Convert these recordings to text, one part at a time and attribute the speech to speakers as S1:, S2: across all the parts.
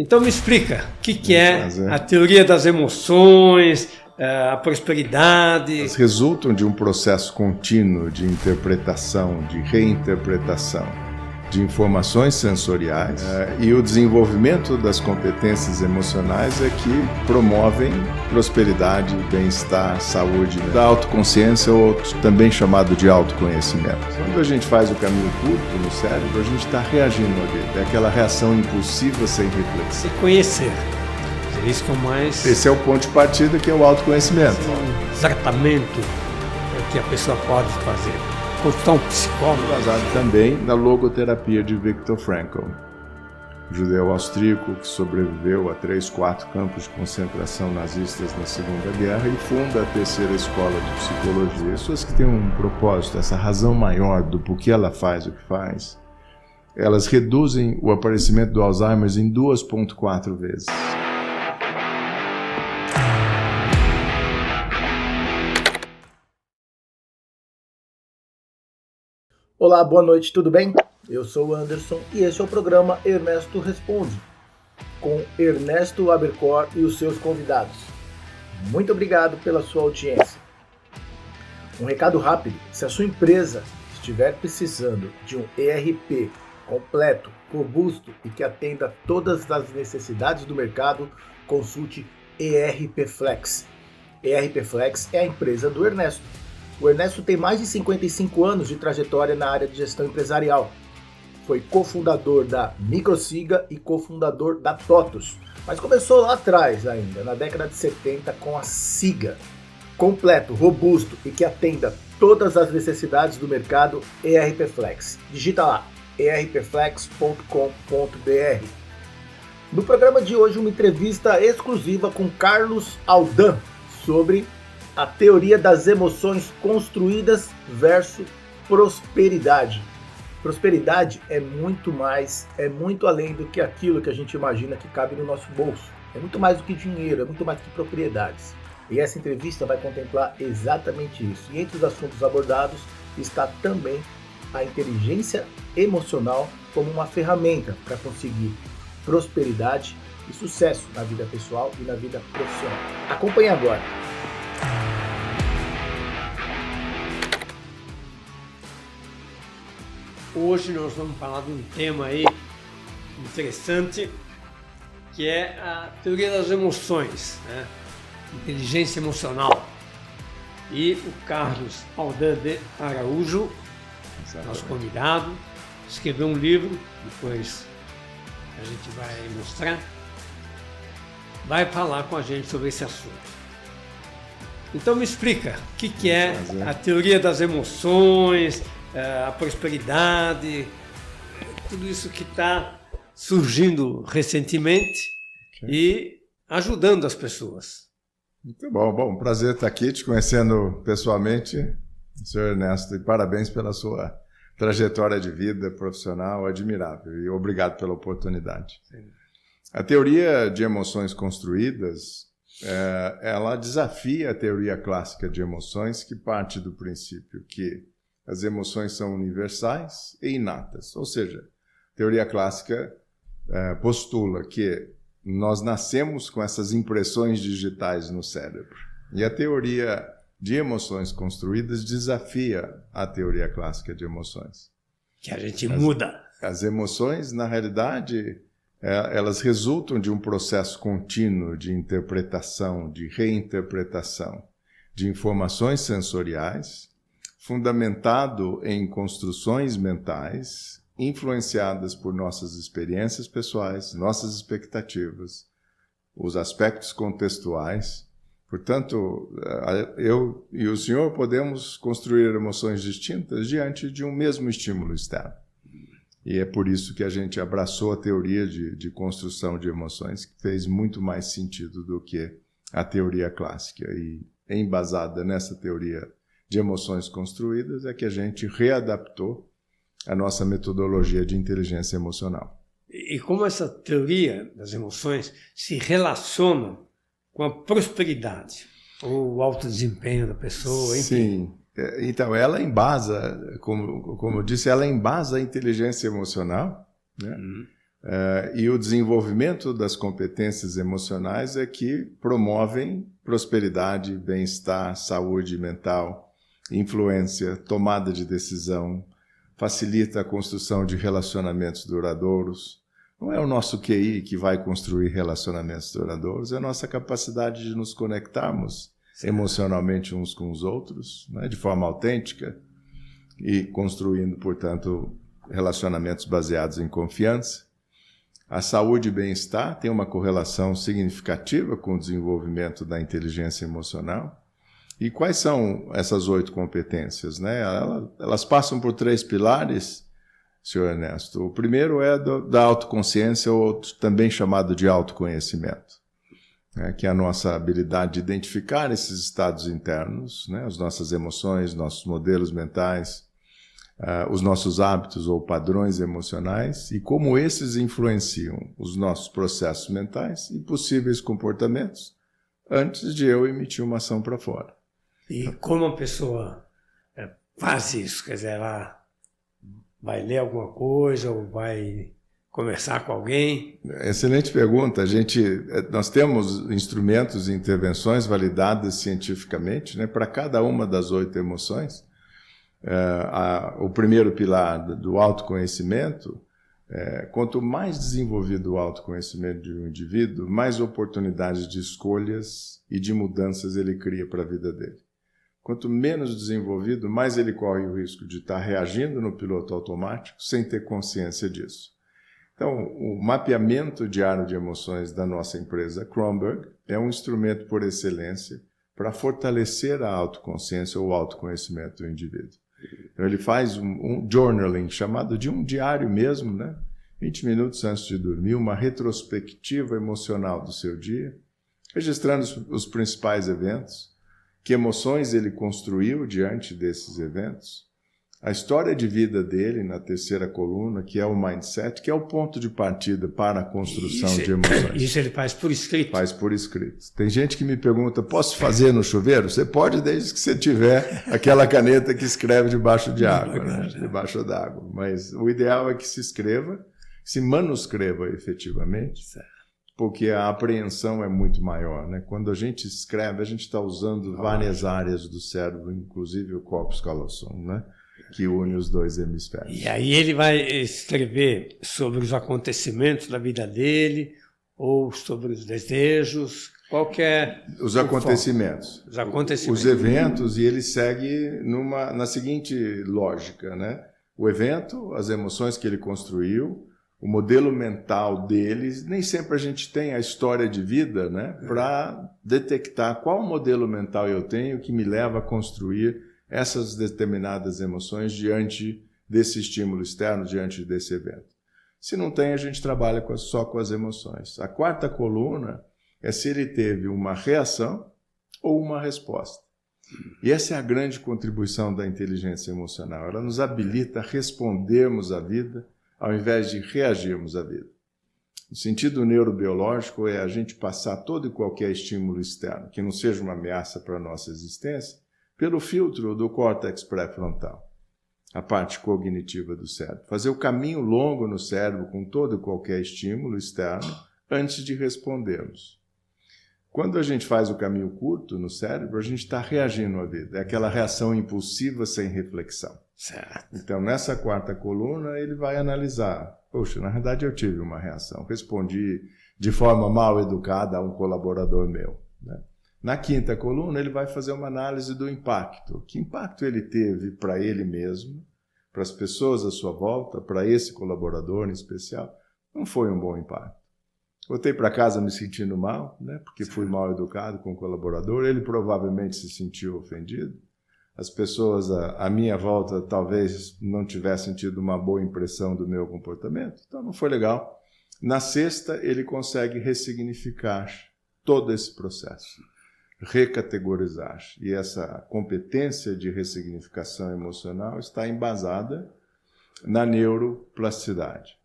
S1: Então me explica, o que é a teoria das emoções, a prosperidade?
S2: Elas resultam de um processo contínuo de interpretação, de reinterpretação de informações sensoriais e o desenvolvimento das competências emocionais é que promovem prosperidade, bem-estar, saúde, da autoconsciência ou também chamado de autoconhecimento. Quando a gente faz o caminho curto no cérebro, a gente está reagindo ali, é aquela reação impulsiva sem reflexão.
S1: Se conhecer, é isso que é o mais...
S2: Esse é o ponto de partida, que é o autoconhecimento.
S1: Um tratamento que a pessoa pode fazer. Consultar um psicólogo.
S2: Baseado também na logoterapia de Viktor Frankl, judeu austríaco que sobreviveu a 3, 4 campos de concentração nazistas na Segunda Guerra e funda a terceira escola de psicologia. Pessoas que têm um propósito, essa razão maior do porquê ela faz o que faz, elas reduzem o aparecimento do Alzheimer em 2,4 vezes.
S3: Olá, boa noite, tudo bem? Eu sou o Anderson e esse é o programa Ernesto Responde, com Ernesto Abercor e os seus convidados. Muito obrigado pela sua audiência. Um recado rápido: se a sua empresa estiver precisando de um ERP completo, robusto e que atenda todas as necessidades do mercado, consulte ERP Flex. ERP Flex é a empresa do Ernesto. O Ernesto tem mais de 55 anos de trajetória na área de gestão empresarial. Foi cofundador da Microsiga e cofundador da TOTUS, mas começou lá atrás ainda, na década de 70, com a Siga. Completo, robusto e que atenda todas as necessidades do mercado, ERP Flex. Digita lá, erpflex.com.br. No programa de hoje, uma entrevista exclusiva com Carlos Aldan sobre a teoria das emoções construídas versus prosperidade. Prosperidade é muito mais, é muito além do que aquilo que a gente imagina que cabe no nosso bolso. É muito mais do que dinheiro, é muito mais do que propriedades. E essa entrevista vai contemplar exatamente isso. E entre os assuntos abordados está também a inteligência emocional como uma ferramenta para conseguir prosperidade e sucesso na vida pessoal e na vida profissional. Acompanhe agora.
S1: Hoje nós vamos falar de um tema aí interessante, que é a teoria das emoções, né? Inteligência emocional. E o Carlos Aldan de Araújo, nosso convidado, escreveu um livro, depois a gente vai mostrar, vai falar com a gente sobre esse assunto. Então me explica, o que é a teoria das emoções, a prosperidade, tudo isso que está surgindo recentemente e ajudando as pessoas.
S2: Muito bom, bom, prazer estar aqui te conhecendo pessoalmente, senhor Ernesto, e parabéns pela sua trajetória de vida profissional admirável e obrigado pela oportunidade. Sim. A teoria de emoções construídas, ela desafia a teoria clássica de emoções, que parte do princípio que as emoções são universais e inatas, ou seja, a teoria clássica postula que nós nascemos com essas impressões digitais no cérebro. E a teoria de emoções construídas desafia a teoria clássica de emoções.
S1: Que a gente muda.
S2: As emoções, na realidade, elas resultam de um processo contínuo de interpretação, de reinterpretação de informações sensoriais, fundamentado em construções mentais, influenciadas por nossas experiências pessoais, nossas expectativas, os aspectos contextuais. Portanto, eu e o senhor podemos construir emoções distintas diante de um mesmo estímulo externo. E é por isso que a gente abraçou a teoria de construção de emoções, que fez muito mais sentido do que a teoria clássica. E embasada nessa teoria de emoções construídas é que a gente readaptou a nossa metodologia de inteligência emocional.
S1: E como essa teoria das emoções se relaciona com a prosperidade, ou o alto desempenho da pessoa, enfim.
S2: Sim, então ela embasa, como eu disse, ela embasa a inteligência emocional, né? E o desenvolvimento das competências emocionais é que promovem prosperidade, bem-estar, saúde mental, influência, tomada de decisão, facilita a construção de relacionamentos duradouros. Não é o nosso QI que vai construir relacionamentos duradouros, é a nossa capacidade de nos conectarmos emocionalmente uns com os outros, né, de forma autêntica, e construindo, portanto, relacionamentos baseados em confiança. A saúde e bem-estar tem uma correlação significativa com o desenvolvimento da inteligência emocional. E quais são essas 8 competências, né? Elas passam por 3 pilares, senhor Ernesto. O primeiro é da autoconsciência, ou também chamado de autoconhecimento, né? Que é a nossa habilidade de identificar esses estados internos, né? As nossas emoções, nossos modelos mentais, os nossos hábitos ou padrões emocionais e como esses influenciam os nossos processos mentais e possíveis comportamentos antes de eu emitir uma ação para fora.
S1: E como a pessoa faz isso? Quer dizer, ela vai ler alguma coisa ou vai conversar com alguém?
S2: Excelente pergunta. Nós temos instrumentos e intervenções validadas cientificamente, né, para cada uma das 8 emoções. O primeiro pilar do autoconhecimento, quanto mais desenvolvido o autoconhecimento de um indivíduo, mais oportunidades de escolhas e de mudanças ele cria para a vida dele. Quanto menos desenvolvido, mais ele corre o risco de estar reagindo no piloto automático sem ter consciência disso. Então, o mapeamento diário de emoções da nossa empresa Kronberg é um instrumento por excelência para fortalecer a autoconsciência ou o autoconhecimento do indivíduo. Então, ele faz um journaling, chamado de um diário mesmo, né? 20 minutos antes de dormir, uma retrospectiva emocional do seu dia, registrando os principais eventos, que emoções ele construiu diante desses eventos, a história de vida dele na terceira coluna, que é o mindset, que é o ponto de partida para a construção de emoções.
S1: Isso ele faz por escrito?
S2: Faz por escrito. Tem gente que me pergunta, posso fazer no chuveiro? Você pode, desde que você tiver aquela caneta que escreve debaixo de água, né? Debaixo d'água. Mas o ideal é que se escreva, se manuscreva efetivamente, porque a apreensão é muito maior, né? Quando a gente escreve, a gente está usando várias áreas do cérebro, inclusive o corpus callosum, né? Que une os 2 hemisférios.
S1: E aí ele vai escrever sobre os acontecimentos da vida dele, ou sobre os desejos, qualquer...
S2: Os acontecimentos.
S1: Os acontecimentos.
S2: Os eventos, e ele segue na seguinte lógica, né? O evento, as emoções que ele construiu, o modelo mental deles, nem sempre a gente tem a história de vida, né, para detectar qual modelo mental eu tenho que me leva a construir essas determinadas emoções diante desse estímulo externo, diante desse evento. Se não tem, a gente trabalha só com as emoções. A 4ª coluna é se ele teve uma reação ou uma resposta. E essa é a grande contribuição da inteligência emocional. Ela nos habilita a respondermos à vida ao invés de reagirmos à vida. O sentido neurobiológico é a gente passar todo e qualquer estímulo externo, que não seja uma ameaça para a nossa existência, pelo filtro do córtex pré-frontal, a parte cognitiva do cérebro. Fazer o caminho longo no cérebro com todo e qualquer estímulo externo antes de respondermos. Quando a gente faz o caminho curto no cérebro, a gente está reagindo à vida. É aquela reação impulsiva sem reflexão.
S1: Certo.
S2: Então, nessa 4ª coluna, ele vai analisar. Poxa, na verdade eu tive uma reação. Respondi de forma mal educada a um colaborador meu, né? Na 5ª coluna, ele vai fazer uma análise do impacto. Que impacto ele teve para ele mesmo, para as pessoas à sua volta, para esse colaborador em especial? Não foi um bom impacto. Voltei para casa me sentindo mal, né, porque fui mal educado com o colaborador. Ele provavelmente se sentiu ofendido. As pessoas à minha volta talvez não tivessem tido uma boa impressão do meu comportamento. Então não foi legal. Na 6ª, ele consegue ressignificar todo esse processo. Recategorizar. E essa competência de ressignificação emocional está embasada na neuroplasticidade.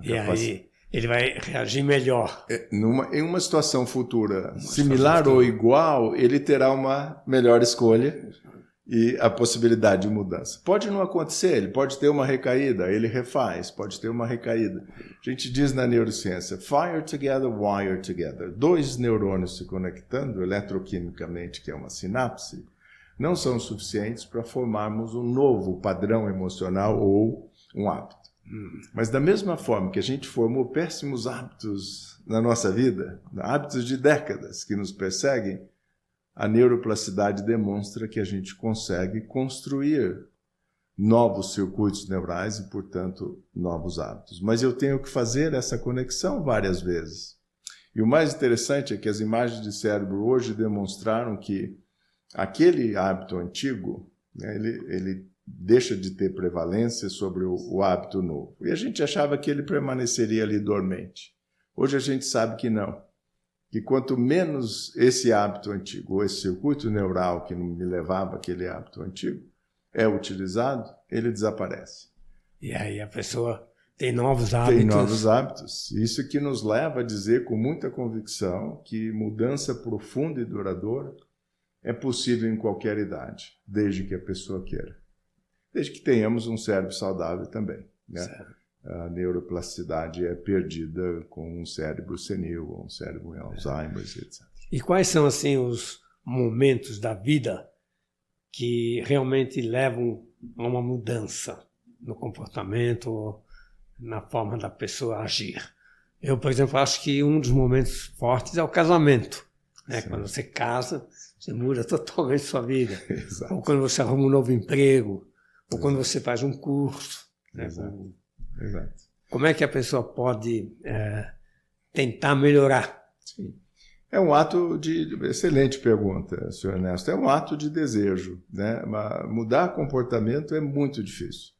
S1: E aí ele vai reagir melhor.
S2: Em uma situação futura similar ou igual, ele terá uma melhor escolha e a possibilidade de mudança. Pode não acontecer, ele pode ter uma recaída, ele refaz, pode ter uma recaída. A gente diz na neurociência, fire together, wire together. 2 neurônios se conectando eletroquimicamente, que é uma sinapse, não são suficientes para formarmos um novo padrão emocional ou um hábito. Mas da mesma forma que a gente formou péssimos hábitos na nossa vida, hábitos de décadas que nos perseguem, a neuroplasticidade demonstra que a gente consegue construir novos circuitos neurais e, portanto, novos hábitos. Mas eu tenho que fazer essa conexão várias vezes. E o mais interessante é que as imagens de cérebro hoje demonstraram que aquele hábito antigo, né, ele deixa de ter prevalência sobre o hábito novo. E a gente achava que ele permaneceria ali dormente. Hoje a gente sabe que não. Que quanto menos esse hábito antigo, ou esse circuito neural que me levava àquele hábito antigo, é utilizado, ele desaparece.
S1: E aí a pessoa tem novos hábitos.
S2: Tem novos hábitos. Isso que nos leva a dizer com muita convicção que mudança profunda e duradoura é possível em qualquer idade, desde que a pessoa queira. Desde que tenhamos um cérebro saudável também, né?
S1: Certo.
S2: A neuroplasticidade é perdida com um cérebro senil, ou um cérebro em Alzheimer, etc.
S1: E quais são, assim, os momentos da vida que realmente levam a uma mudança no comportamento, na forma da pessoa agir? Eu, por exemplo, acho que um dos momentos fortes é o casamento. Né? Quando você casa, você muda totalmente sua vida.
S2: Exato.
S1: Ou quando você arruma um novo emprego, ou quando você faz um curso. Né?
S2: Exato. Exato.
S1: Como é que a pessoa pode tentar melhorar?
S2: Sim. É um ato de... Excelente pergunta, senhor Ernesto. É um ato de desejo, né? Mudar comportamento é muito difícil.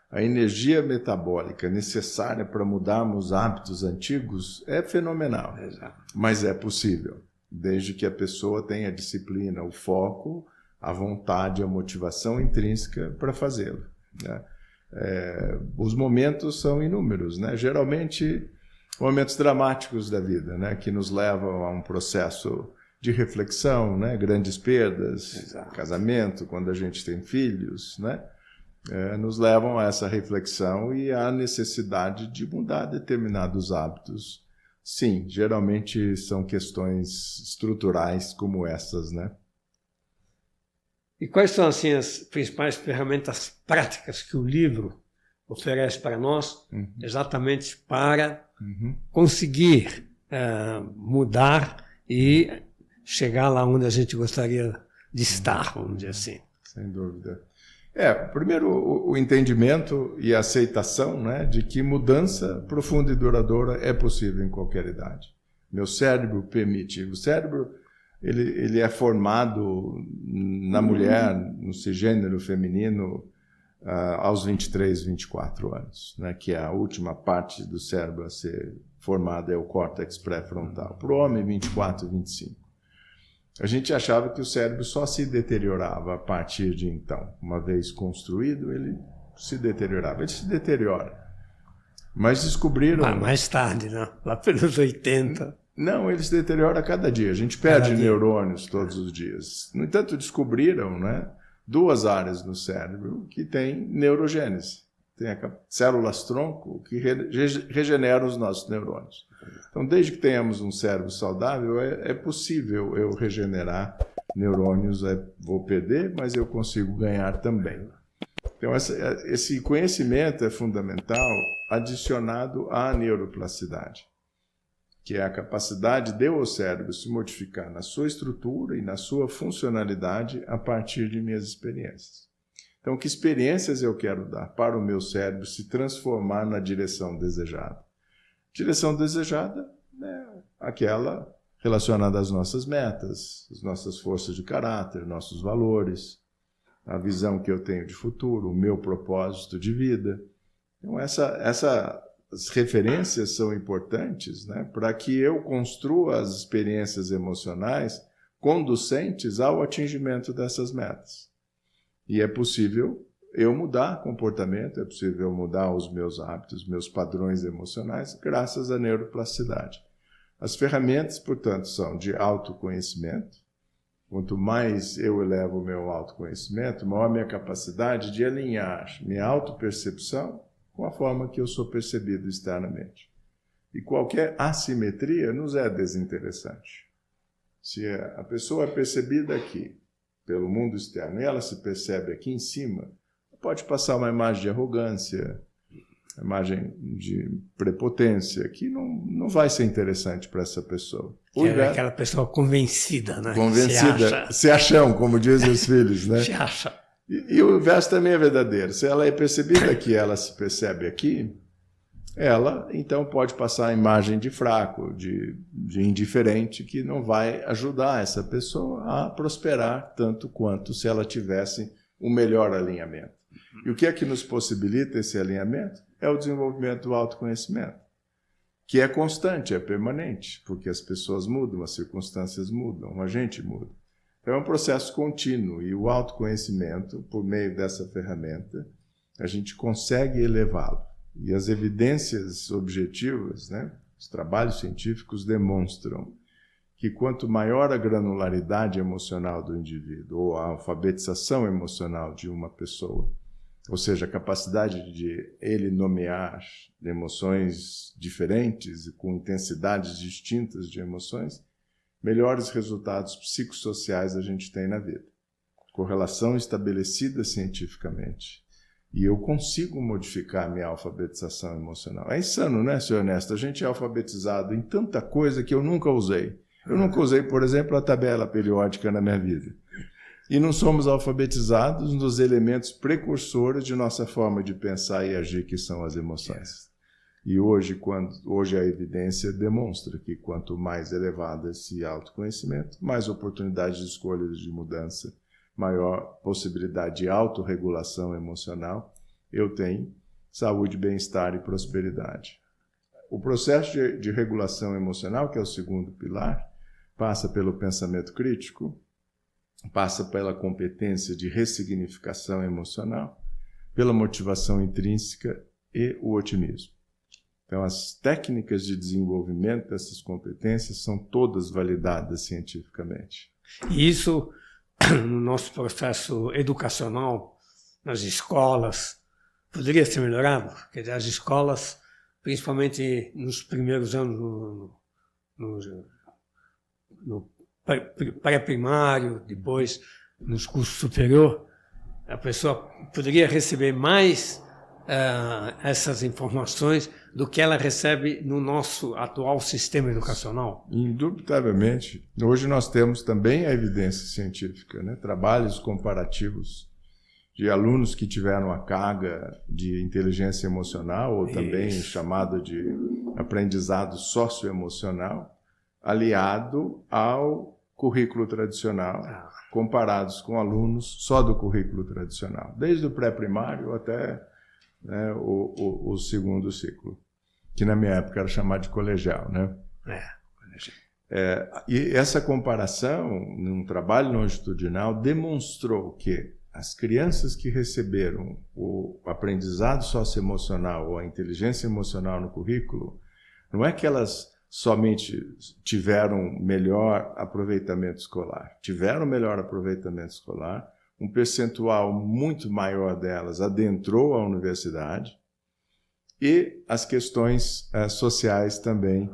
S2: A energia metabólica necessária para mudarmos hábitos antigos é fenomenal.
S1: Exato.
S2: Mas é possível, desde que a pessoa tenha a disciplina, o foco, a vontade, a motivação intrínseca para fazê-lo, né? Os momentos são inúmeros, né? Geralmente momentos dramáticos da vida, né? Que nos levam a um processo de reflexão, né? Grandes perdas,
S1: Exato.
S2: Casamento, quando a gente tem filhos, né? Nos levam a essa reflexão e à necessidade de mudar determinados hábitos. Sim, geralmente são questões estruturais como essas, né?
S1: E quais são, assim, as principais ferramentas práticas que o livro oferece para nós, exatamente para conseguir mudar e chegar lá onde a gente gostaria de estar, vamos dizer assim?
S2: Sem dúvida. Primeiro, o entendimento e a aceitação, né, de que mudança profunda e duradoura é possível em qualquer idade. Meu cérebro permite. O cérebro... Ele é formado na mulher, no cisgênero feminino, aos 23, 24 anos, né? Que é a última parte do cérebro a ser formada, é o córtex pré-frontal. Para o homem, 24, 25. A gente achava que o cérebro só se deteriorava a partir de então. Uma vez construído, ele se deteriorava. Ele se deteriora. Mas descobriram...
S1: mais tarde, né? Lá pelos 80...
S2: Não, ele se deteriora a cada dia. A gente perde neurônios todos os dias. No entanto, descobriram, né, 2 áreas no cérebro que têm neurogênese. Tem células-tronco que regeneram os nossos neurônios. Então, desde que tenhamos um cérebro saudável, é possível eu regenerar neurônios. Vou perder, mas eu consigo ganhar também. Então, esse conhecimento é fundamental, adicionado à neuroplasticidade, que é a capacidade de o cérebro se modificar na sua estrutura e na sua funcionalidade a partir de minhas experiências. Então, que experiências eu quero dar para o meu cérebro se transformar na direção desejada? Direção desejada é aquela relacionada às nossas metas, às nossas forças de caráter, nossos valores, a visão que eu tenho de futuro, o meu propósito de vida. Então, as referências são importantes, né, para que eu construa as experiências emocionais conducentes ao atingimento dessas metas. E é possível eu mudar comportamento, é possível mudar os meus hábitos, meus padrões emocionais, graças à neuroplasticidade. As ferramentas, portanto, são de autoconhecimento, Quanto mais eu elevo o meu autoconhecimento, maior a minha capacidade de alinhar minha autopercepção com a forma que eu sou percebido externamente. E qualquer assimetria nos é desinteressante. Se a pessoa é percebida aqui pelo mundo externo e ela se percebe aqui em cima, pode passar uma imagem de arrogância, uma imagem de prepotência, que não vai ser interessante para essa pessoa.
S1: É aquela pessoa convencida, né?
S2: Convencida, se acham, como dizem os filhos, né?
S1: Se acha.
S2: E o verso também é verdadeiro. Se ela é percebida aqui, ela se percebe aqui, ela então pode passar a imagem de fraco, de indiferente, que não vai ajudar essa pessoa a prosperar tanto quanto se ela tivesse um melhor alinhamento. E o que é que nos possibilita esse alinhamento? É o desenvolvimento do autoconhecimento, que é constante, é permanente, porque as pessoas mudam, as circunstâncias mudam, a gente muda. Então é um processo contínuo e o autoconhecimento, por meio dessa ferramenta, a gente consegue elevá-lo. E as evidências objetivas, né, os trabalhos científicos demonstram que quanto maior a granularidade emocional do indivíduo, ou a alfabetização emocional de uma pessoa, ou seja, a capacidade de ele nomear emoções diferentes e com intensidades distintas de emoções, melhores resultados psicossociais a gente tem na vida. Correlação estabelecida cientificamente. E eu consigo modificar a minha alfabetização emocional. É insano, né, senhor Ernesto? A gente é alfabetizado em tanta coisa que eu nunca usei. Eu nunca usei, por exemplo, a tabela periódica na minha vida. E não somos alfabetizados nos elementos precursores de nossa forma de pensar e agir, que são as emoções. E hoje a evidência demonstra que quanto mais elevado esse autoconhecimento, mais oportunidades de escolhas de mudança, maior possibilidade de autorregulação emocional eu tenho, saúde, bem-estar e prosperidade. O processo de regulação emocional, que é o segundo pilar, passa pelo pensamento crítico, passa pela competência de ressignificação emocional, pela motivação intrínseca e o otimismo. Então, as técnicas de desenvolvimento dessas competências são todas validadas cientificamente.
S1: E isso, no nosso processo educacional, nas escolas, poderia ser melhorado? Quer dizer, as escolas, principalmente nos primeiros anos, no pré-primário, depois nos cursos superiores, a pessoa poderia receber mais essas informações do que ela recebe no nosso atual sistema educacional?
S2: Indubitavelmente. Hoje nós temos também a evidência científica, né? Trabalhos comparativos de alunos que tiveram a carga de inteligência emocional, ou também chamado de aprendizado socioemocional, aliado ao currículo tradicional, comparados com alunos só do currículo tradicional, desde o pré-primário até, né, o segundo ciclo, que na minha época era chamado de colegial, né? E essa comparação, num trabalho longitudinal, demonstrou que as crianças que receberam o aprendizado socioemocional ou a inteligência emocional no currículo, não é que elas somente tiveram melhor aproveitamento escolar. Tiveram melhor aproveitamento escolar, um percentual muito maior delas adentrou a universidade e as questões sociais também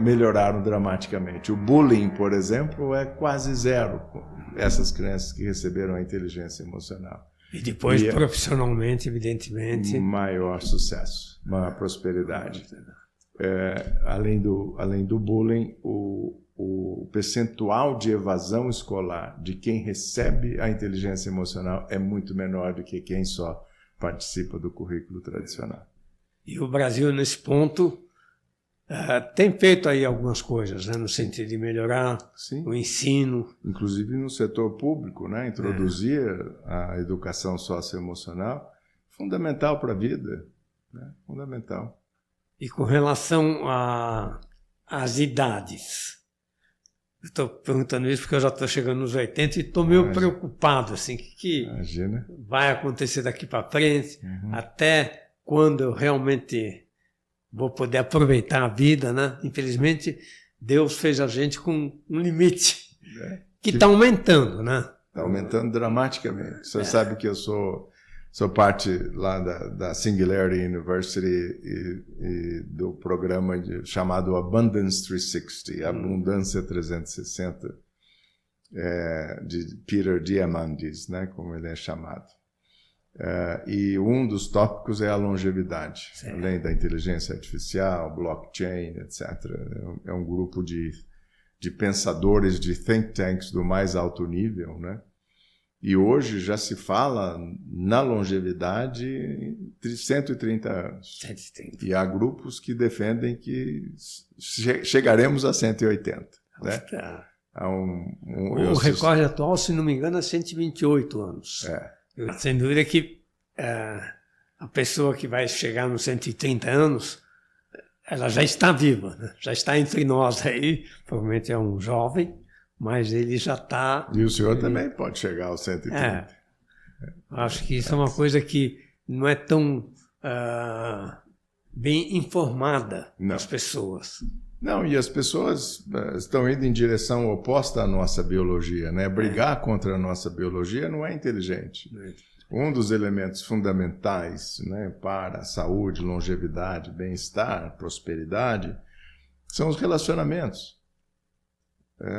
S2: melhoraram dramaticamente. O bullying, por exemplo, é quase zero, essas crianças que receberam a inteligência emocional.
S1: E depois, profissionalmente, evidentemente...
S2: Maior sucesso, maior prosperidade. Além do bullying, o percentual de evasão escolar de quem recebe a inteligência emocional é muito menor do que quem só participa do currículo tradicional.
S1: E o Brasil, nesse ponto, tem feito aí algumas coisas, né, no sentido de melhorar o ensino.
S2: Inclusive no setor público, né, introduzir a educação socioemocional, fundamental para a vida, né, fundamental.
S1: E com relação às idades, eu estou perguntando isso porque eu já estou chegando nos 80 e estou meio preocupado, assim, que vai acontecer daqui para frente, até quando eu realmente vou poder aproveitar a vida, né? Infelizmente, Deus fez a gente com um limite, Que está aumentando, né?
S2: Está aumentando dramaticamente. Você sabe que eu sou parte lá da Singularity University e do programa chamado Abundance 360, Abundância 360, de Peter Diamandis, né, como ele é chamado. E um dos tópicos é a longevidade, além da inteligência artificial, blockchain, etc. É um grupo de pensadores, de think tanks do mais alto nível, né? E hoje já se fala na longevidade de 130 anos. 130. E há grupos que defendem que chegaremos a 180. Né?
S1: O recorde atual, se não me engano, é 128 anos. Sem dúvida que a pessoa que vai chegar nos 130 anos, ela já está viva, né? Já está entre nós aí, provavelmente é um jovem, mas ele já está...
S2: E o senhor também pode chegar aos 130.
S1: Acho que isso é uma coisa que não é tão bem informada as pessoas.
S2: Não, e as pessoas estão indo em direção oposta à nossa biologia, né? Brigar contra a nossa biologia não é inteligente. Um dos elementos fundamentais, né, para a saúde, longevidade, bem-estar, prosperidade, são os relacionamentos.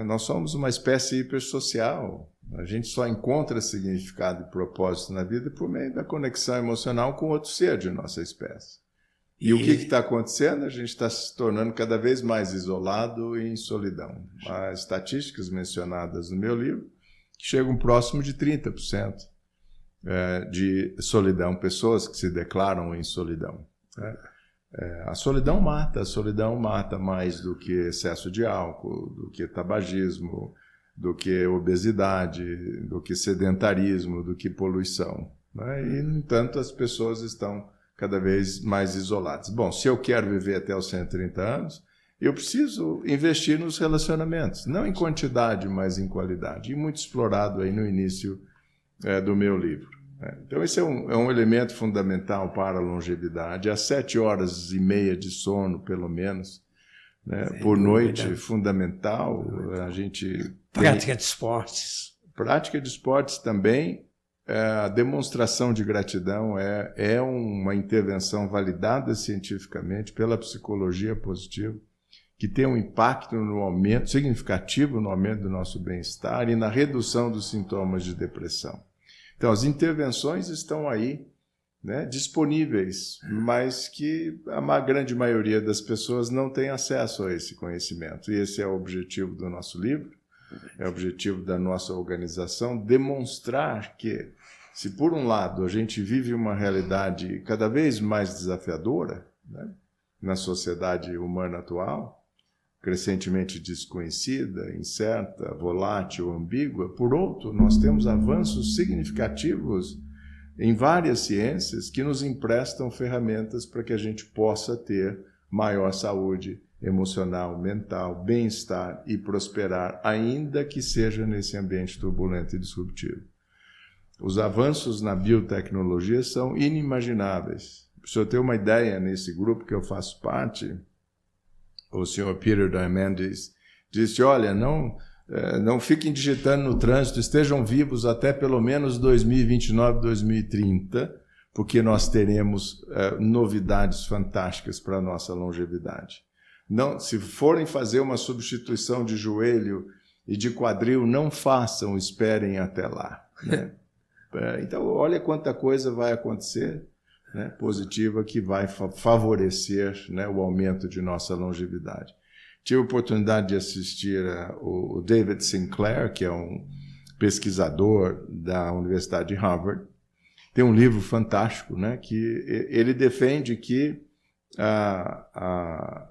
S2: Nós somos uma espécie hipersocial. A gente só encontra significado e propósito na vida por meio da conexão emocional com outro ser de nossa espécie. E o que está acontecendo? A gente está se tornando cada vez mais isolado e em solidão. Há estatísticas mencionadas no meu livro que chegam próximo de 30% de solidão, pessoas que se declaram em solidão. A solidão mata mais do que excesso de álcool, do que tabagismo, do que obesidade, do que sedentarismo, do que poluição. Né? E, no entanto, as pessoas estão cada vez mais isoladas. Bom, se eu quero viver até os 130 anos, eu preciso investir nos relacionamentos, não em quantidade, mas em qualidade. E muito explorado aí no início do meu livro. Então, esse é um elemento fundamental para a longevidade. Às 7 horas e meia de sono, pelo menos, né, por noite, fundamental. A gente
S1: prática de esportes.
S2: Prática de esportes também. A demonstração de gratidão é uma intervenção validada cientificamente pela psicologia positiva, que tem um impacto no aumento significativo no aumento do nosso bem-estar e na redução dos sintomas de depressão. Então, as intervenções estão aí, né, disponíveis, mas que a grande maioria das pessoas não tem acesso a esse conhecimento. E esse é o objetivo do nosso livro, é o objetivo da nossa organização, demonstrar que, se por um lado a gente vive uma realidade cada vez mais desafiadora, né, na sociedade humana atual, crescentemente desconhecida, incerta, volátil, ambígua. Por outro, nós temos avanços significativos em várias ciências que nos emprestam ferramentas para que a gente possa ter maior saúde emocional, mental, bem-estar e prosperar, ainda que seja nesse ambiente turbulento e disruptivo. Os avanços na biotecnologia são inimagináveis. Para o senhor ter uma ideia, nesse grupo que eu faço parte, o senhor Peter Diamandis disse, olha, não fiquem digitando no trânsito, estejam vivos até pelo menos 2029, 2030, porque nós teremos novidades fantásticas para a nossa longevidade. Não, se forem fazer uma substituição de joelho e de quadril, não façam, esperem até lá. Né? Então, olha quanta coisa vai acontecer, né, positiva, que vai favorecer, né, o aumento de nossa longevidade. Tive a oportunidade de assistir o David Sinclair, que é um pesquisador da Universidade de Harvard. Tem um livro fantástico, né, que ele defende que a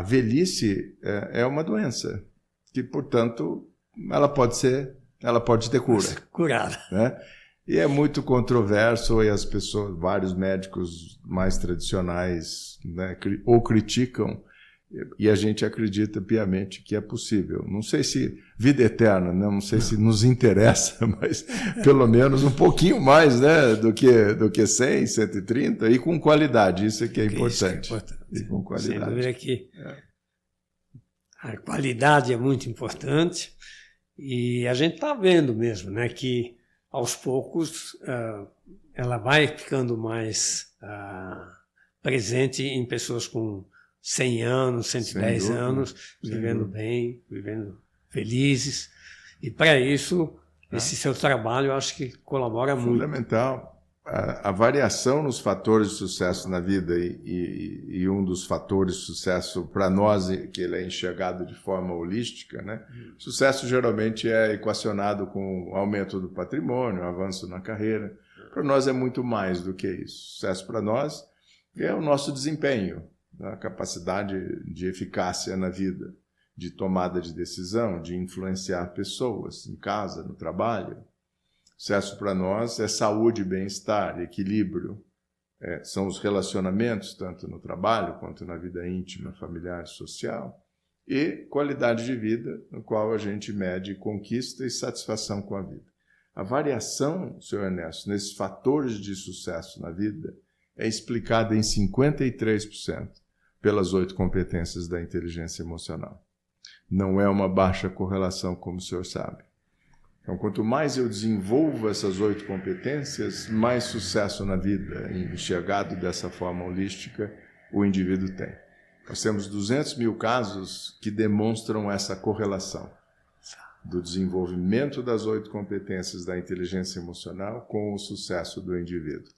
S2: velhice é uma doença, que, portanto, ela pode ter cura.
S1: Curada.
S2: Né? E é muito controverso, e as pessoas, vários médicos mais tradicionais, né, ou criticam, e a gente acredita piamente que é possível. Não sei se vida eterna, né? Não sei se nos interessa, mas pelo menos um pouquinho mais, né, do que 100, 130, e com qualidade, isso é que é importante.
S1: Isso é importante.
S2: E com qualidade.
S1: Sem dúvida que a qualidade é muito importante, E a gente está vendo mesmo, né, que aos poucos ela vai ficando mais presente em pessoas com 100 anos, 110 anos, vivendo bem, vivendo felizes. E para isso, esse seu trabalho, eu acho que colabora muito.
S2: Fundamental. A variação nos fatores de sucesso na vida e um dos fatores de sucesso para nós, que ele é enxergado de forma holística, né? Sucesso geralmente é equacionado com o aumento do patrimônio, avanço na carreira. Para nós é muito mais do que isso. Sucesso para nós é o nosso desempenho, a capacidade de eficácia na vida, de tomada de decisão, de influenciar pessoas em casa, no trabalho. Sucesso para nós é saúde, bem-estar, equilíbrio. São os relacionamentos, tanto no trabalho quanto na vida íntima, familiar e social. E qualidade de vida, no qual a gente mede conquista e satisfação com a vida. A variação, Sr. Ernesto, nesses fatores de sucesso na vida é explicada em 53% pelas 8 competências da inteligência emocional. Não é uma baixa correlação, como o senhor sabe. Então, quanto mais eu desenvolvo essas 8 competências, mais sucesso na vida, enxergado dessa forma holística, o indivíduo tem. Nós temos 200 mil casos que demonstram essa correlação do desenvolvimento das 8 competências da inteligência emocional com o sucesso do indivíduo.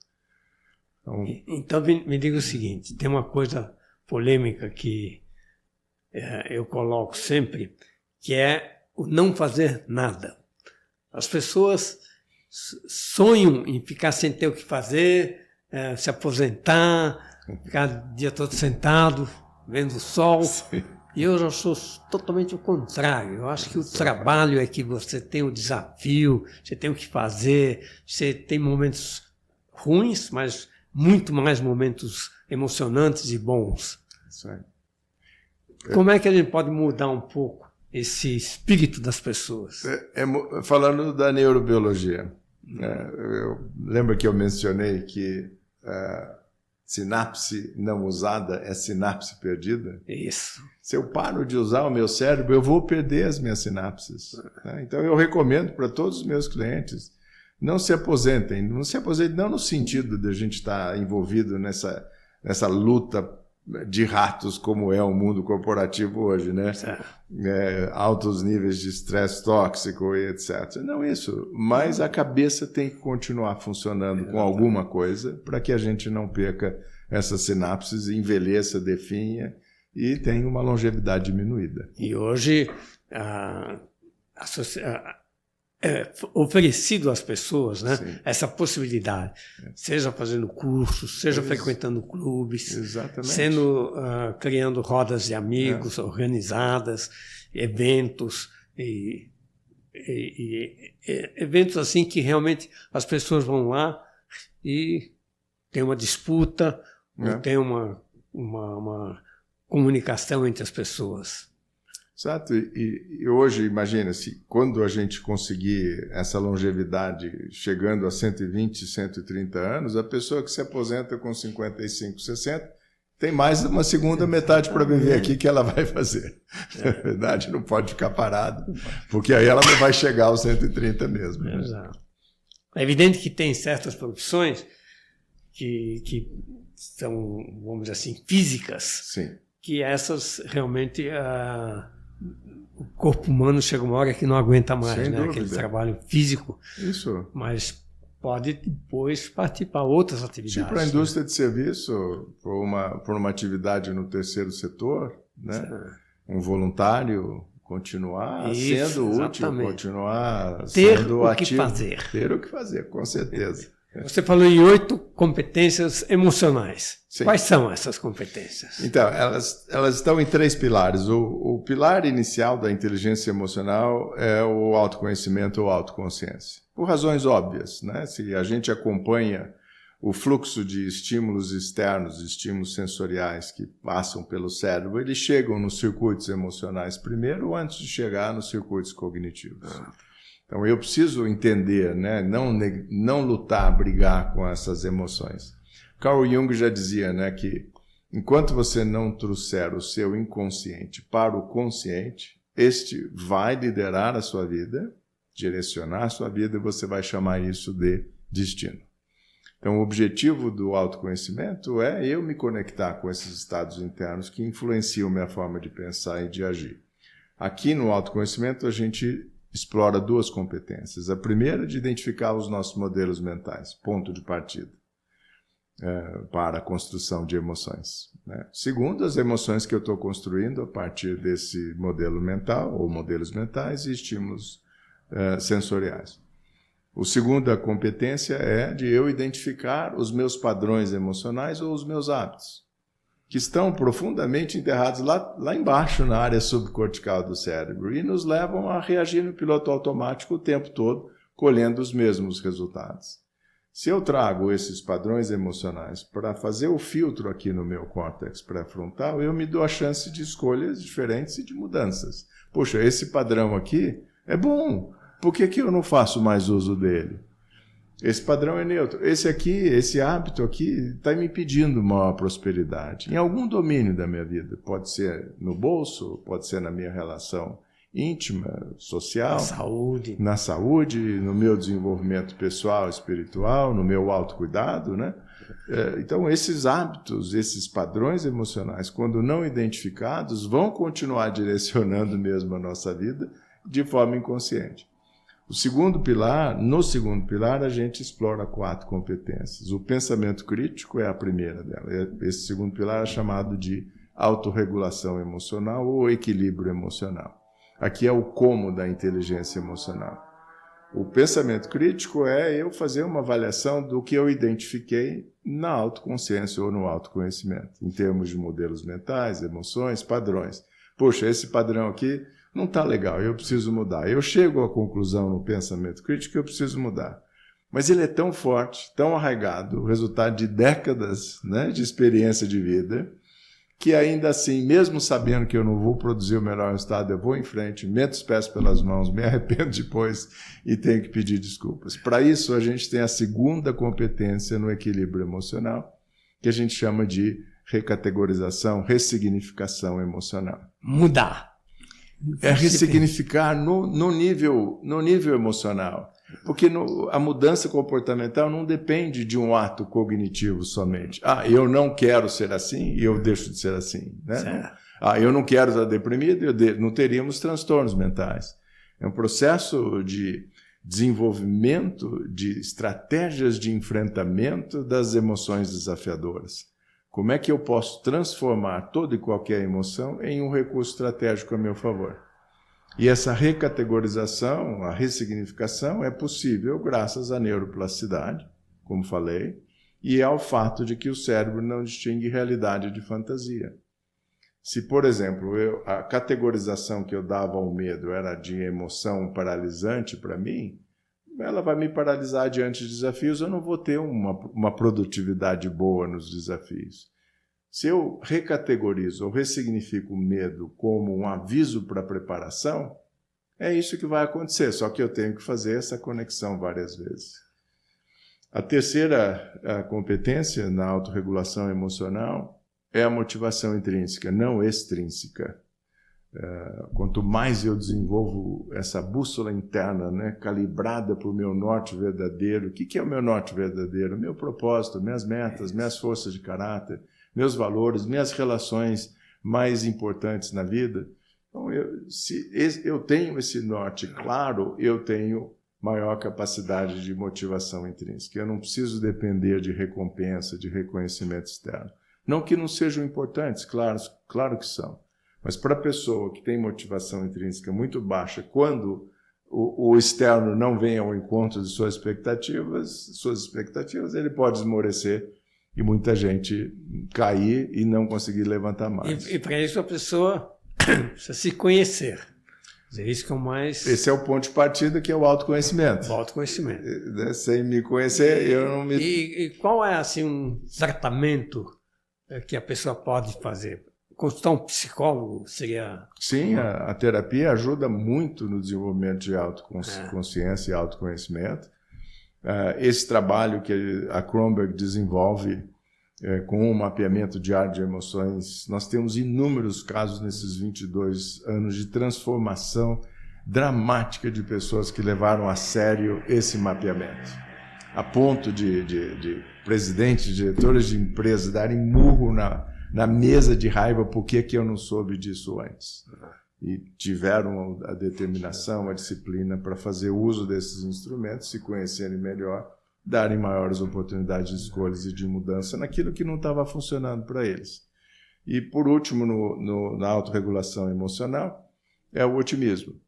S1: Então me diga o seguinte, tem uma coisa polêmica que eu coloco sempre, que é o não fazer nada. As pessoas sonham em ficar sem ter o que fazer, se aposentar, ficar o dia todo sentado, vendo o sol.
S2: Sim.
S1: E eu já sou totalmente o contrário. Eu acho que o trabalho é que você tem o desafio, você tem o que fazer, você tem momentos ruins, mas muito mais momentos emocionantes e bons.
S2: Isso aí.
S1: Como é que a gente pode mudar um pouco esse espírito das pessoas?
S2: Falando da neurobiologia, lembra que eu mencionei que sinapse não usada é sinapse perdida?
S1: Isso.
S2: Se eu paro de usar o meu cérebro, eu vou perder as minhas sinapses. Né? Então eu recomendo para todos os meus clientes, não se aposentem. Não se aposentem não no sentido de a gente estar envolvido nessa luta de ratos como é o mundo corporativo hoje, né? Altos níveis de estresse tóxico e etc. Não isso, mas a cabeça tem que continuar funcionando com alguma coisa para que a gente não perca essas sinapses, envelheça, definha e tenha uma longevidade diminuída.
S1: E hoje oferecido às pessoas, né, essa possibilidade, seja fazendo cursos, seja frequentando clubes, criando rodas de amigos organizadas, eventos e eventos assim que realmente as pessoas vão lá e tem uma disputa, tem uma comunicação entre as pessoas.
S2: Exato, e hoje, imagina-se, quando a gente conseguir essa longevidade chegando a 120, 130 anos, a pessoa que se aposenta com 55, 60, tem mais uma segunda metade para viver aqui que ela vai fazer. Na verdade, não pode ficar parada, porque aí ela não vai chegar aos 130 mesmo. Né?
S1: Exato. É evidente que tem certas profissões que são, vamos dizer assim, físicas,
S2: Sim.
S1: que essas realmente... o corpo humano chega uma hora que não aguenta mais, né? Aquele trabalho físico.
S2: Isso.
S1: Mas pode depois partir para outras atividades.
S2: Tipo para a indústria de serviço, por uma atividade no terceiro setor, né? Um voluntário continuar sendo útil, continuar sendo ativo. Ter o que fazer, com certeza.
S1: Você falou em 8 competências emocionais.
S2: Sim.
S1: Quais são essas competências?
S2: Então, elas estão em 3 pilares. O pilar inicial da inteligência emocional é o autoconhecimento ou autoconsciência. Por razões óbvias, né? Se a gente acompanha o fluxo de estímulos externos, estímulos sensoriais que passam pelo cérebro, eles chegam nos circuitos emocionais primeiro antes de chegar nos circuitos cognitivos. Então, eu preciso entender, né? Não lutar, brigar com essas emoções. Carl Jung já dizia, né, que enquanto você não trouxer o seu inconsciente para o consciente, este vai liderar a sua vida, direcionar a sua vida, e você vai chamar isso de destino. Então, o objetivo do autoconhecimento é eu me conectar com esses estados internos que influenciam minha forma de pensar e de agir. Aqui no autoconhecimento, a gente explora 2 competências. A primeira é de identificar os nossos modelos mentais, ponto de partida, para a construção de emoções. Segundo, as emoções que eu estou construindo a partir desse modelo mental, ou modelos mentais e estímulos sensoriais. A segunda competência é de eu identificar os meus padrões emocionais ou os meus hábitos, que estão profundamente enterrados lá embaixo, na área subcortical do cérebro, e nos levam a reagir no piloto automático o tempo todo, colhendo os mesmos resultados. Se eu trago esses padrões emocionais para fazer o filtro aqui no meu córtex pré-frontal, eu me dou a chance de escolhas diferentes e de mudanças. Poxa, esse padrão aqui é bom. Por que eu não faço mais uso dele? Esse padrão é neutro. Esse hábito aqui está me impedindo maior prosperidade. Em algum domínio da minha vida. Pode ser no bolso, pode ser na minha relação íntima, social. Na saúde, no meu desenvolvimento pessoal, espiritual, no meu autocuidado, né? Então, esses hábitos, esses padrões emocionais, quando não identificados, vão continuar direcionando mesmo a nossa vida de forma inconsciente. No segundo pilar, a gente explora 4 competências. O pensamento crítico é a primeira dela. Esse segundo pilar é chamado de autorregulação emocional ou equilíbrio emocional. Aqui é o como da inteligência emocional. O pensamento crítico é eu fazer uma avaliação do que eu identifiquei na autoconsciência ou no autoconhecimento, em termos de modelos mentais, emoções, padrões. Poxa, esse padrão aqui não está legal, eu preciso mudar. Eu chego à conclusão no pensamento crítico que eu preciso mudar. Mas ele é tão forte, tão arraigado, o resultado de décadas, né, de experiência de vida, que ainda assim, mesmo sabendo que eu não vou produzir o melhor resultado, eu vou em frente, meto os pés pelas mãos, me arrependo depois e tenho que pedir desculpas. Para isso, a gente tem a segunda competência no equilíbrio emocional, que a gente chama de recategorização, ressignificação emocional.
S1: Mudar.
S2: É ressignificar no nível emocional. Porque a mudança comportamental não depende de um ato cognitivo somente. Eu não quero ser assim e eu deixo de ser assim. Né? Eu não quero estar deprimido e não teríamos transtornos mentais. É um processo de desenvolvimento de estratégias de enfrentamento das emoções desafiadoras. Como é que eu posso transformar toda e qualquer emoção em um recurso estratégico a meu favor? E essa recategorização, a ressignificação, é possível graças à neuroplasticidade, como falei, e ao fato de que o cérebro não distingue realidade de fantasia. Se, por exemplo, a categorização que eu dava ao medo era de emoção paralisante para mim, ela vai me paralisar diante de desafios, eu não vou ter uma produtividade boa nos desafios. Se eu recategorizo ou ressignifico o medo como um aviso para preparação, é isso que vai acontecer, só que eu tenho que fazer essa conexão várias vezes. A terceira competência na autorregulação emocional é a motivação intrínseca, não extrínseca. Quanto mais eu desenvolvo essa bússola interna, né, calibrada para o meu norte verdadeiro, o que é o meu norte verdadeiro? Meu propósito, minhas metas, minhas forças de caráter, meus valores, minhas relações mais importantes na vida. Então, se eu tenho esse norte claro, eu tenho maior capacidade de motivação intrínseca. Eu não preciso depender de recompensa, de reconhecimento externo. Não que não sejam importantes, claro que são. Mas para a pessoa que tem motivação intrínseca muito baixa, quando o externo não vem ao encontro de suas expectativas, ele pode esmorecer e muita gente cair e não conseguir levantar mais.
S1: E para isso a pessoa precisa se conhecer. Isso que é o mais...
S2: Esse é o ponto de partida, que é o autoconhecimento.
S1: O autoconhecimento.
S2: Sem me conhecer, eu não me...
S1: E qual é assim, um tratamento que a pessoa pode fazer? Consultar um psicólogo seria...
S2: Sim, a terapia ajuda muito no desenvolvimento de autoconsciência e autoconhecimento. Esse trabalho que a Kronberg desenvolve com o mapeamento diário de emoções, nós temos inúmeros casos nesses 22 anos de transformação dramática de pessoas que levaram a sério esse mapeamento, a ponto de presidentes, diretores de empresas darem murro na mesa de raiva, por que eu não soube disso antes? E tiveram a determinação, a disciplina para fazer uso desses instrumentos, se conhecerem melhor, darem maiores oportunidades de escolhas e de mudança naquilo que não estava funcionando para eles. E, por último, na autorregulação emocional, é o otimismo.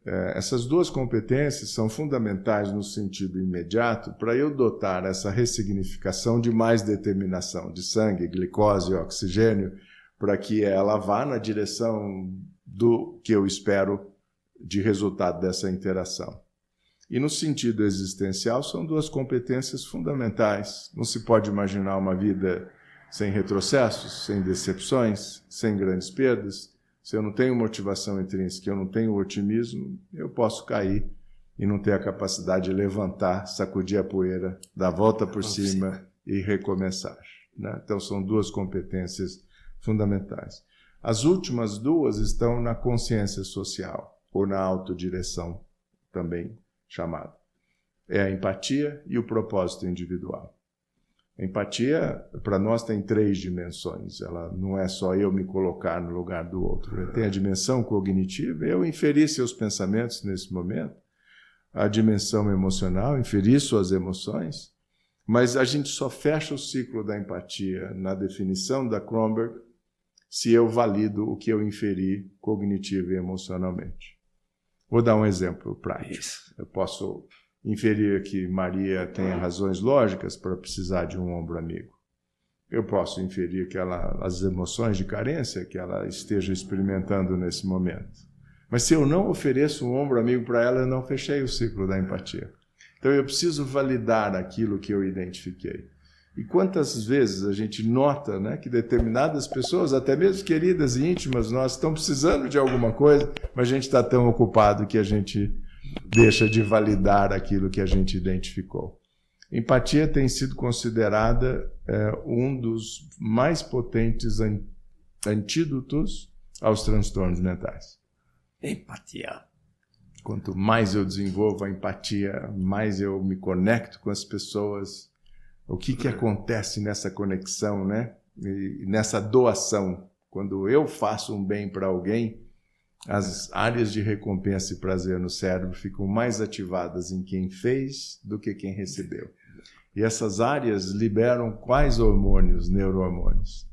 S2: Essas duas competências são fundamentais no sentido imediato para eu dotar essa ressignificação de mais determinação, de sangue, glicose e oxigênio, para que ela vá na direção do que eu espero de resultado dessa interação. E no sentido existencial, são duas competências fundamentais. Não se pode imaginar uma vida sem retrocessos, sem decepções, sem grandes perdas. Se eu não tenho motivação intrínseca, eu não tenho otimismo, eu posso cair e não ter a capacidade de levantar, sacudir a poeira, dar a volta por cima e recomeçar, né? Então, são duas competências fundamentais. As últimas duas estão na consciência social, ou na autodireção, também chamado. É a empatia e o propósito individual. A empatia, para nós, tem 3 dimensões. Ela não é só eu me colocar no lugar do outro. Tem a dimensão cognitiva, eu inferir seus pensamentos nesse momento. A dimensão emocional, inferir suas emoções. Mas a gente só fecha o ciclo da empatia na definição da Kronberg se eu valido o que eu inferi cognitivo e emocionalmente. Vou dar um exemplo prático. Eu posso inferir que Maria tenha razões lógicas para precisar de um ombro amigo. Eu posso inferir que as emoções de carência que ela esteja experimentando nesse momento. Mas se eu não ofereço um ombro amigo para ela, eu não fechei o ciclo da empatia. Então eu preciso validar aquilo que eu identifiquei. E quantas vezes a gente nota, né, que determinadas pessoas, até mesmo queridas e íntimas nossas, estão precisando de alguma coisa, mas a gente está tão ocupado que a gente deixa de validar aquilo que a gente identificou. Empatia tem sido considerada um dos mais potentes antídotos aos transtornos mentais.
S1: Empatia.
S2: Quanto mais eu desenvolvo a empatia, mais eu me conecto com as pessoas. O que acontece nessa conexão, né? E nessa doação? Quando eu faço um bem para alguém, as áreas de recompensa e prazer no cérebro ficam mais ativadas em quem fez do que quem recebeu. E essas áreas liberam quais hormônios, neurohormônios?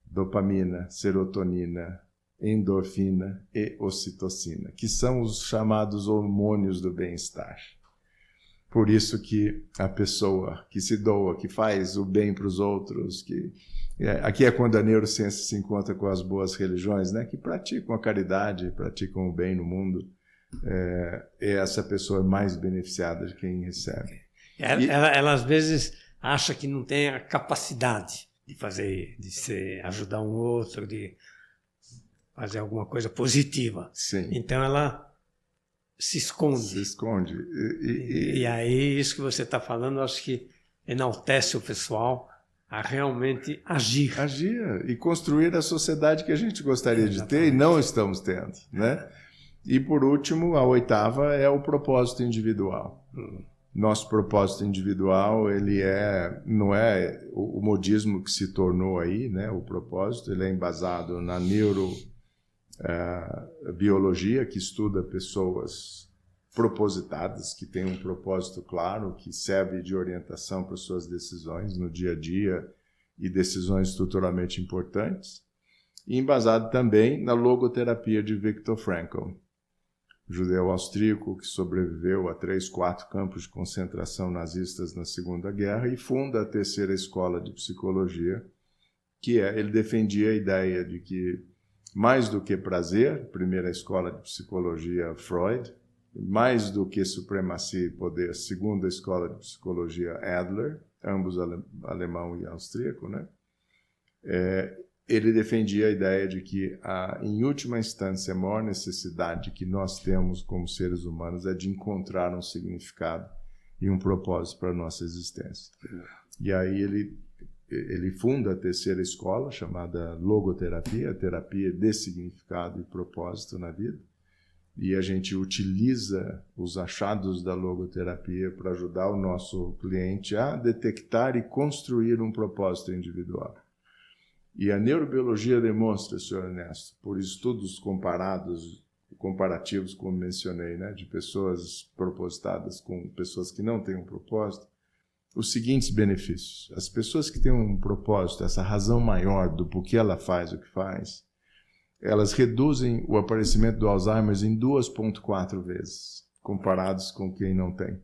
S2: Dopamina, serotonina, endorfina e ocitocina, que são os chamados hormônios do bem-estar. Por isso que a pessoa que se doa, que faz o bem para os outros, aqui é quando a neurociência se encontra com as boas religiões, né, que praticam a caridade, praticam o bem no mundo, essa pessoa é mais beneficiada de quem recebe.
S1: Ela às vezes acha que não tem a capacidade de ajudar um outro, de fazer alguma coisa positiva.
S2: Sim.
S1: Então ela se esconde.
S2: Se esconde.
S1: E aí, isso que você está falando, eu acho que enaltece o pessoal a realmente agir.
S2: Agir e construir a sociedade que a gente gostaria de ter e não estamos tendo, né? E, por último, a 8ª é o propósito individual. Nosso propósito individual, ele não é o modismo que se tornou aí, né? O propósito, ele é embasado na biologia, que estuda pessoas propositadas, que têm um propósito claro, que serve de orientação para suas decisões no dia a dia e decisões estruturalmente importantes, e embasado também na logoterapia de Viktor Frankl, judeu austríaco que sobreviveu a 3, 4 campos de concentração nazistas na Segunda Guerra e funda a 3ª escola de psicologia, ele defendia a ideia de que mais do que prazer, primeira escola de psicologia Freud, mais do que supremacia e poder, segunda escola de psicologia Adler, ambos alemão e austríaco, né? Ele defendia a ideia de que, em última instância, a maior necessidade que nós temos como seres humanos é de encontrar um significado e um propósito para a nossa existência. E aí ele ele funda a terceira escola, chamada logoterapia, a terapia de significado e propósito na vida. E a gente utiliza os achados da logoterapia para ajudar o nosso cliente a detectar e construir um propósito individual. E a neurobiologia demonstra, senhor Ernesto, por estudos comparativos, como mencionei, né, de pessoas propositadas com pessoas que não têm um propósito, os seguintes benefícios. As pessoas que têm um propósito, essa razão maior do porquê ela faz o que faz, elas reduzem o aparecimento do Alzheimer em 2,4 vezes, comparados com quem não tem.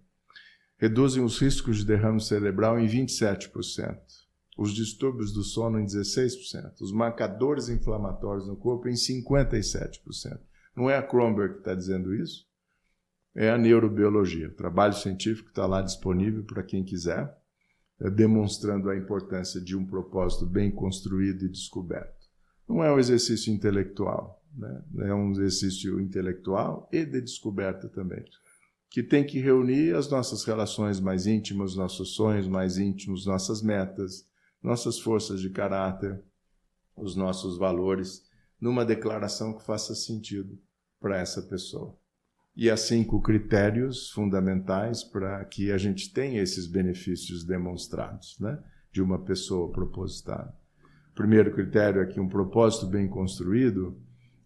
S2: Reduzem os riscos de derrame cerebral em 27%, os distúrbios do sono em 16%, os marcadores inflamatórios no corpo em 57%. Não é a Kronberg que está dizendo isso, é a neurobiologia. O trabalho científico está lá disponível para quem quiser, demonstrando a importância de um propósito bem construído e descoberto. Não é um exercício intelectual, né? É um exercício intelectual e de descoberta também, que tem que reunir as nossas relações mais íntimas, nossos sonhos mais íntimos, nossas metas, nossas forças de caráter, os nossos valores, numa declaração que faça sentido para essa pessoa. E há 5 critérios fundamentais para que a gente tenha esses benefícios demonstrados, né, de uma pessoa propositada. O primeiro critério é que um propósito bem construído,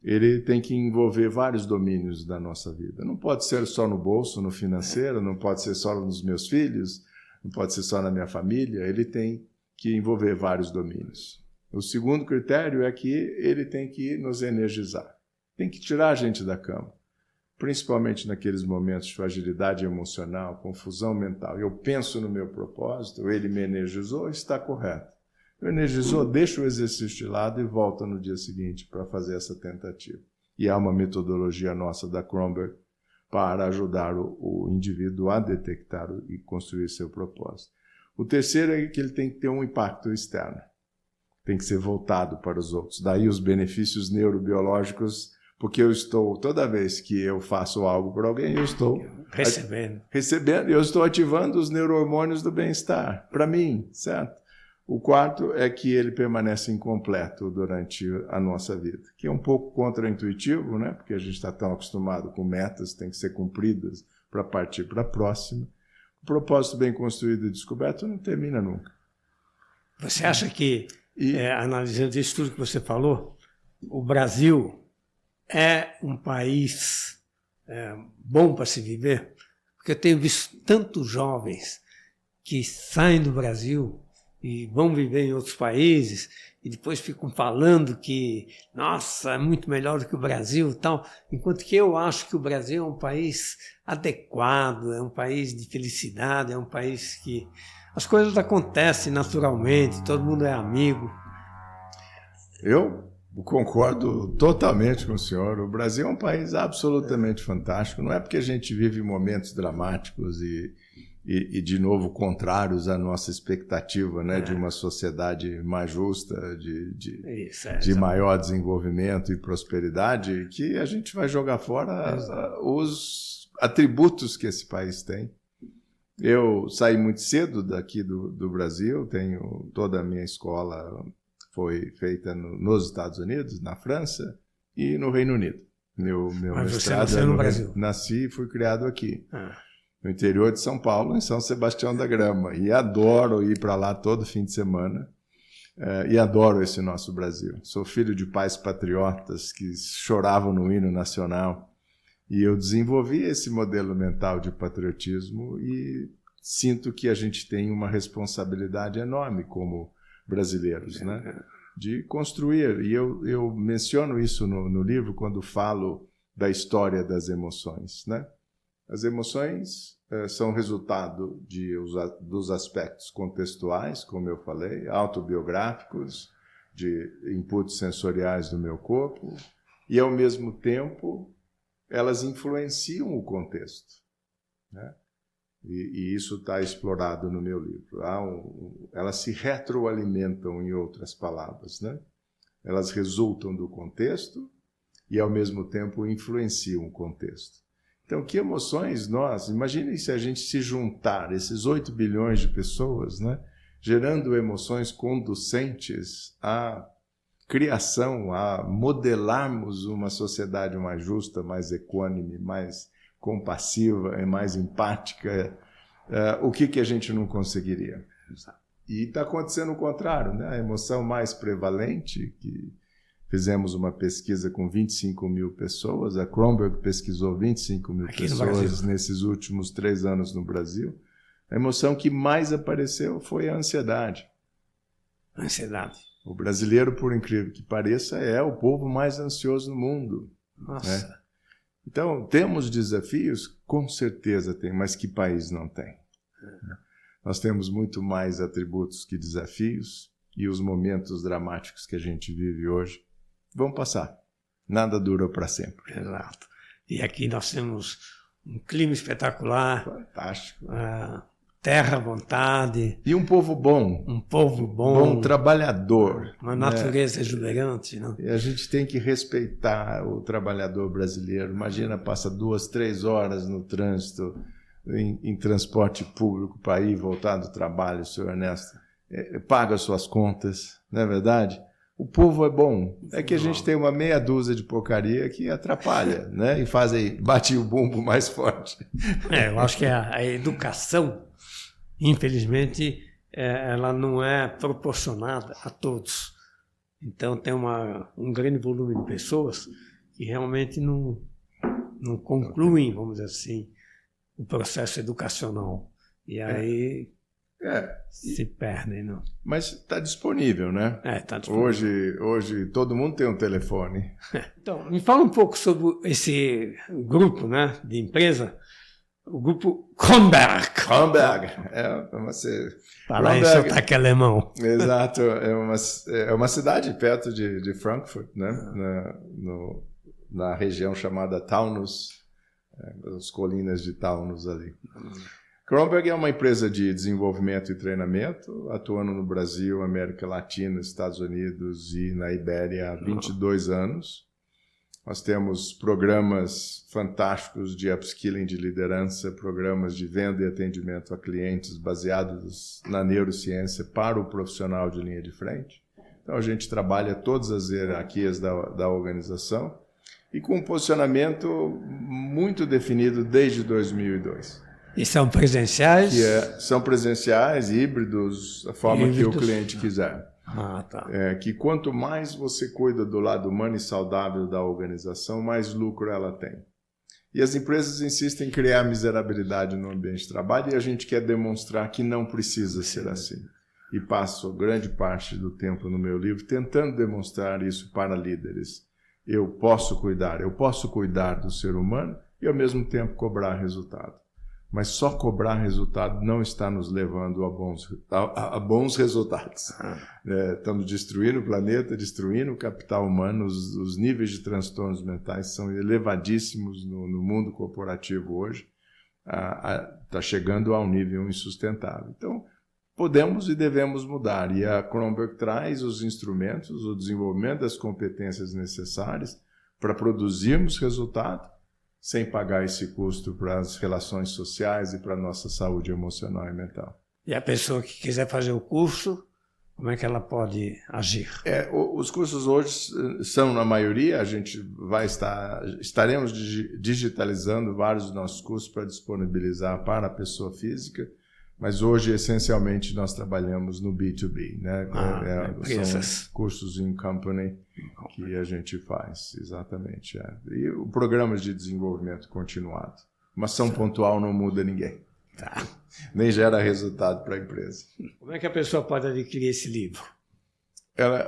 S2: ele tem que envolver vários domínios da nossa vida. Não pode ser só no bolso, no financeiro, não pode ser só nos meus filhos, não pode ser só na minha família, ele tem que envolver vários domínios. O segundo critério é que ele tem que nos energizar, tem que tirar a gente da cama, principalmente naqueles momentos de fragilidade emocional, confusão mental. Eu penso no meu propósito, ele me energizou, está correto. Energizou, deixa o exercício de lado e volta no dia seguinte para fazer essa tentativa. E há uma metodologia nossa da Kronberg para ajudar o indivíduo a detectar e construir seu propósito. O terceiro é que ele tem que ter um impacto externo. Tem que ser voltado para os outros. Daí os benefícios neurobiológicos, porque eu estou, toda vez que eu faço algo por alguém, eu estou recebendo, eu estou ativando os neurohormônios do bem-estar, para mim, certo? O quarto é que ele permanece incompleto durante a nossa vida, que é um pouco contraintuitivo, né? Porque a gente está tão acostumado com metas, tem que ser cumpridas para partir para a próxima. O propósito bem construído e descoberto não termina nunca.
S1: Você acha que, analisando isso tudo que você falou, o Brasil é um país bom para se viver? Porque eu tenho visto tantos jovens que saem do Brasil e vão viver em outros países e depois ficam falando que, nossa, é muito melhor do que o Brasil e tal, enquanto que eu acho que o Brasil é um país adequado, é um país de felicidade, é um país que as coisas acontecem naturalmente, todo mundo é amigo.
S2: Eu concordo totalmente com o senhor. O Brasil é um país absolutamente fantástico. Não é porque a gente vive momentos dramáticos e de novo, contrários à nossa expectativa, né, de uma sociedade mais justa, de maior desenvolvimento e prosperidade, que a gente vai jogar fora os atributos que esse país tem. Eu saí muito cedo daqui do Brasil, tenho toda a minha escola foi feita nos Estados Unidos, na França e no Reino Unido. Meu mestrado
S1: você nasceu no Brasil?
S2: Nasci e fui criado aqui. No interior de São Paulo, em São Sebastião da Grama. E adoro ir para lá todo fim de semana. E adoro esse nosso Brasil. Sou filho de pais patriotas que choravam no hino nacional. E eu desenvolvi esse modelo mental de patriotismo e sinto que a gente tem uma responsabilidade enorme como brasileiros, né? De construir. E eu menciono isso no livro quando falo da história das emoções, né? As emoções são resultado dos aspectos contextuais, como eu falei, autobiográficos, de inputs sensoriais do meu corpo, e, ao mesmo tempo, elas influenciam o contexto, né? E isso está explorado no meu livro. Elas se retroalimentam, em outras palavras, né? Elas resultam do contexto e, ao mesmo tempo, influenciam o contexto. Então, que emoções imaginem se a gente se juntar, esses 8 bilhões de pessoas, né, gerando emoções conducentes à criação, a modelarmos uma sociedade mais justa, mais equânime, mais compassiva e mais empática, o que a gente não conseguiria? E está acontecendo o contrário, né? A emoção mais prevalente, que fizemos uma pesquisa com 25 mil pessoas, a Kronberg pesquisou 25 mil pessoas nesses últimos 3 anos no Brasil, a emoção que mais apareceu foi a ansiedade.
S1: Ansiedade.
S2: O brasileiro, por incrível que pareça, é o povo mais ansioso no mundo.
S1: Nossa.
S2: Né? Então, temos desafios? Com certeza tem, mas que país não tem? Nós temos muito mais atributos que desafios, e os momentos dramáticos que a gente vive hoje vão passar. Nada dura para sempre.
S1: Exato. E aqui nós temos um clima espetacular.
S2: Fantástico.
S1: Terra à vontade.
S2: E um povo bom.
S1: Um povo bom.
S2: Bom trabalhador.
S1: Uma natureza exuberante. Né?
S2: E a gente tem que respeitar o trabalhador brasileiro. Imagina, passa 2, 3 horas no trânsito, em transporte público para ir e voltar do trabalho, senhor Ernesto. Paga suas contas, não é verdade? O povo é bom. É que a gente tem uma meia dúzia de porcaria que atrapalha, né? E bate o bumbo mais forte.
S1: Eu acho que a educação, infelizmente, ela não é proporcionada a todos. Então tem um grande volume de pessoas que realmente não concluem, vamos dizer assim, o processo educacional. E aí se perdem. Não?
S2: Mas está disponível, né?
S1: Está disponível.
S2: Hoje todo mundo tem um telefone.
S1: Então, me fala um pouco sobre esse grupo, né, de empresa, o grupo Kronberg.
S2: Kronberg.
S1: Fala aí, sotaque alemão.
S2: Exato. É uma cidade perto de Frankfurt, né? Na região chamada Taunus, as colinas de Taunus ali. Kronberg é uma empresa de desenvolvimento e treinamento, atuando no Brasil, América Latina, Estados Unidos e na Ibéria há 22 anos. Nós temos programas fantásticos de upskilling de liderança, programas de venda e atendimento a clientes baseados na neurociência para o profissional de linha de frente. Então a gente trabalha todas as hierarquias da organização e com um posicionamento muito definido desde 2002.
S1: E são presenciais?
S2: São presenciais, híbridos, a forma que o cliente quiser.
S1: Tá.
S2: Que quanto mais você cuida do lado humano e saudável da organização, mais lucro ela tem. E as empresas insistem em criar miserabilidade no ambiente de trabalho e a gente quer demonstrar que não precisa ser assim. E passo grande parte do tempo no meu livro tentando demonstrar isso para líderes. Eu posso cuidar do ser humano e ao mesmo tempo cobrar resultado. Mas só cobrar resultado não está nos levando a bons resultados. Estamos destruindo o planeta, destruindo o capital humano, os níveis de transtornos mentais são elevadíssimos no mundo corporativo hoje, está chegando a um nível insustentável. Então, podemos e devemos mudar, e a Kronberg traz os instrumentos, o desenvolvimento das competências necessárias para produzirmos resultado, sem pagar esse custo para as relações sociais e para a nossa saúde emocional e mental.
S1: E a pessoa que quiser fazer o curso, como é que ela pode agir?
S2: Os cursos hoje são, na maioria, estaremos digitalizando vários dos nossos cursos para disponibilizar para a pessoa física, mas hoje, essencialmente, nós trabalhamos no B2B, né? São cursos in company que a gente faz, exatamente. E o programa de desenvolvimento continuado. Uma ação pontual não muda ninguém.
S1: Tá.
S2: Nem gera resultado para a empresa.
S1: Como é que a pessoa pode adquirir esse livro?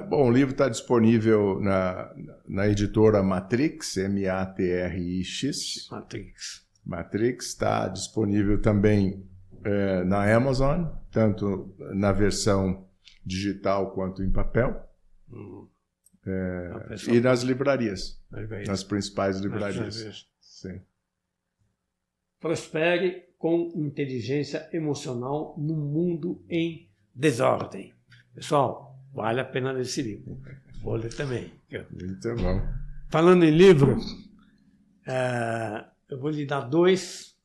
S2: O livro está disponível na editora Matrix, Matrix. Matrix está disponível também na Amazon, tanto na versão digital quanto em papel, e nas livrarias, nas principais livrarias. Sim.
S1: Prospere com inteligência emocional no mundo em desordem. Pessoal, vale a pena ler esse livro. Vou ler também.
S2: Muito bom.
S1: Falando em livro, eu vou lhe dar 2.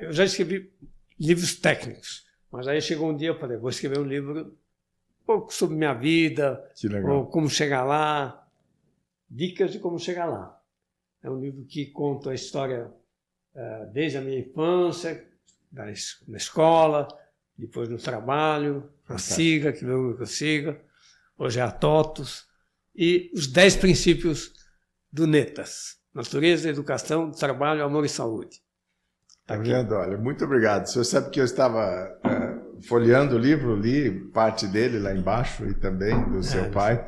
S1: Eu já escrevi livros técnicos, Mas aí chegou um dia, eu falei, vou escrever um livro um pouco sobre minha vida,
S2: Que legal.
S1: ou como chegar lá, dicas de como chegar lá. É um livro que conta a história desde a minha infância, na escola, depois no trabalho, a SIGA, que veio com a SIGA, hoje é a TOTUS, e os 10 princípios do NETAS, Natureza, Educação, Trabalho, Amor e Saúde.
S2: Tá vendo? Olha, muito obrigado. O senhor sabe que eu estava folheando o livro, li parte dele lá embaixo e também do seu pai.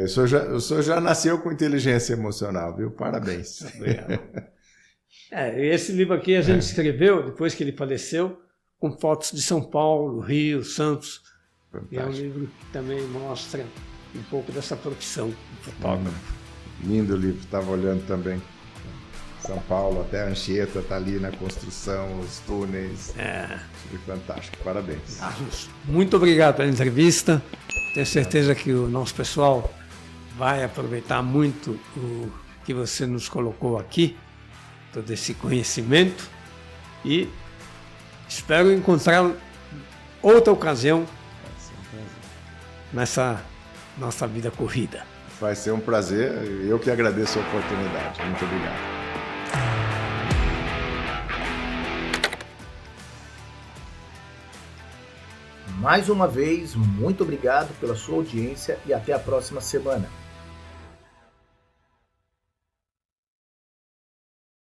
S2: O senhor já nasceu com inteligência emocional, viu? Parabéns.
S1: Esse livro aqui a gente escreveu, depois que ele faleceu, com fotos de São Paulo, Rio, Santos. E é um livro que também mostra um pouco dessa profissão de fotógrafo.
S2: Lindo o livro, estava olhando também. São Paulo, até a Anchieta está ali na construção, os túneis. Fantástico, parabéns.
S1: Muito obrigado pela entrevista. Tenho certeza que o nosso pessoal vai aproveitar muito o que você nos colocou aqui, todo esse conhecimento, e espero encontrá-lo outra ocasião nessa nossa vida corrida.
S2: Vai ser um prazer, eu que agradeço a oportunidade. Muito obrigado.
S3: Mais uma vez, muito obrigado pela sua audiência e até a próxima semana.